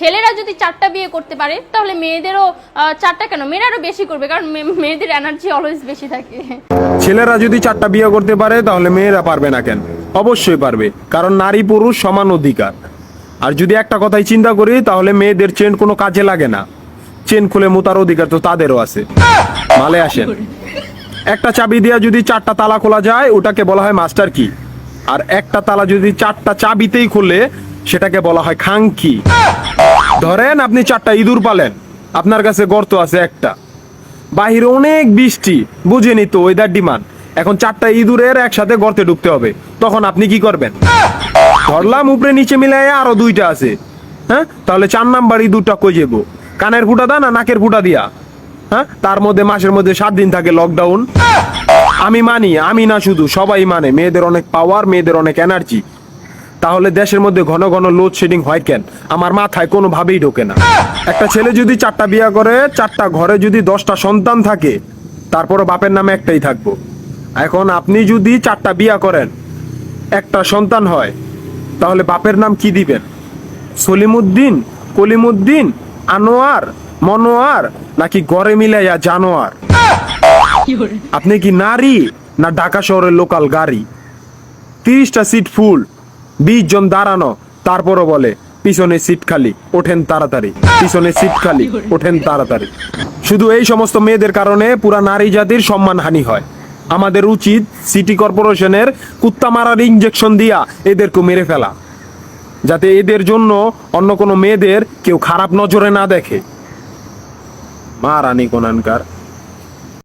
ছেলেরা যদি 4টা বিয়ে করতে পারে তাহলে মেয়েদেরও 4টা কেন, মেয়েরা আরো বেশি করবে, কারণ মেয়েদের এনার্জি অলওয়েজ বেশি থাকে। ছেলেরা যদি 4টা বিয়ে করতে পারে তাহলে মেয়েরা পারবে না কেন? অবশ্যই পারবে, কারণ নারী পুরুষ সমান অধিকার। আর যদি একটা কথাই চিন্তা করি তাহলে মেয়েদের চেন কোনো কাজে লাগে না, চেন খুলে মোতার অধিকার তো তাদেরও আছে। মালে আসেন, একটা চাবি দিয়া যদি 4টা তালা খোলা যায় ওটাকে বলা হয় মাস্টার কি, আর একটা তালা যদি 4টা চাবিতেই খুলে সেটাকে বলা হয় খাঙ্কি। ধরেন আপনি 4টা ইঁদুর পালেন, আপনার কাছে গর্ত আছে একটা, বাহিরে অনেক বৃষ্টি, বুঝেনি তো ওয়েদার ডিমান্ড, এখন 4টা ইঁদুরের একসাথে গর্তে ঢুকতে হবে, তখন আপনি কি করবেন? ধরলাম উপরে নিচে মিলাই আরো 2টা আছে, হ্যাঁ, তাহলে 4 নাম্বার ইঁদুরটা কই যাবো? কানের ফুটা দা না নাকের ফুটা দিয়া? হ্যাঁ, তার মধ্যে মাসের মধ্যে 7 দিন থাকে লকডাউন। আমি মানি, আমি না শুধু, সবাই মানে মেয়েদের অনেক পাওয়ার, মেয়েদের অনেক এনার্জি। তাহলে দেশের মধ্যে ঘন ঘন লোডশেডিং হয় কেন? আমার মাথায় কোনোভাবেই ঢোকে না। একটা ছেলে যদি 4টা বিয়ে করে, 4টা ঘরে যদি 10টা সন্তান থাকে, তারপরও বাপের নামে একটাই থাকবো। এখন আপনি যদি 4টা বিয়ে করেন, একটা সন্তান হয়, তাহলে বাপের নাম কি দিবেন? সলিমুদ্দিন, কলিমুদ্দিন, আনোয়ার, মনোয়ার, নাকি গড়ে মিলাইয়া জানোয়ার? আপনি কি নারী না ঢাকা শহরের লোকাল গাড়ি? 30টা সিট ফুল, 20 জন দাঁড়ানো, তারপরও বলে পিছনে সিট খালি, ওঠেন তাড়াতাড়ি, পিছনে সিট খালি, ওঠেন তাড়াতাড়ি। শুধু এই সমস্ত মেয়েদের কারণে পুরা নারী জাতির সম্মানহানি হয়। আমাদের উচিত সিটি কর্পোরেশনের কুত্তা মারার ইঞ্জেকশন দিয়া এদেরকে মেরে ফেলা, যাতে এদের জন্য অন্য কোনো মেয়েদের কেউ খারাপ নজরে না দেখে। মারানি কোনানকার।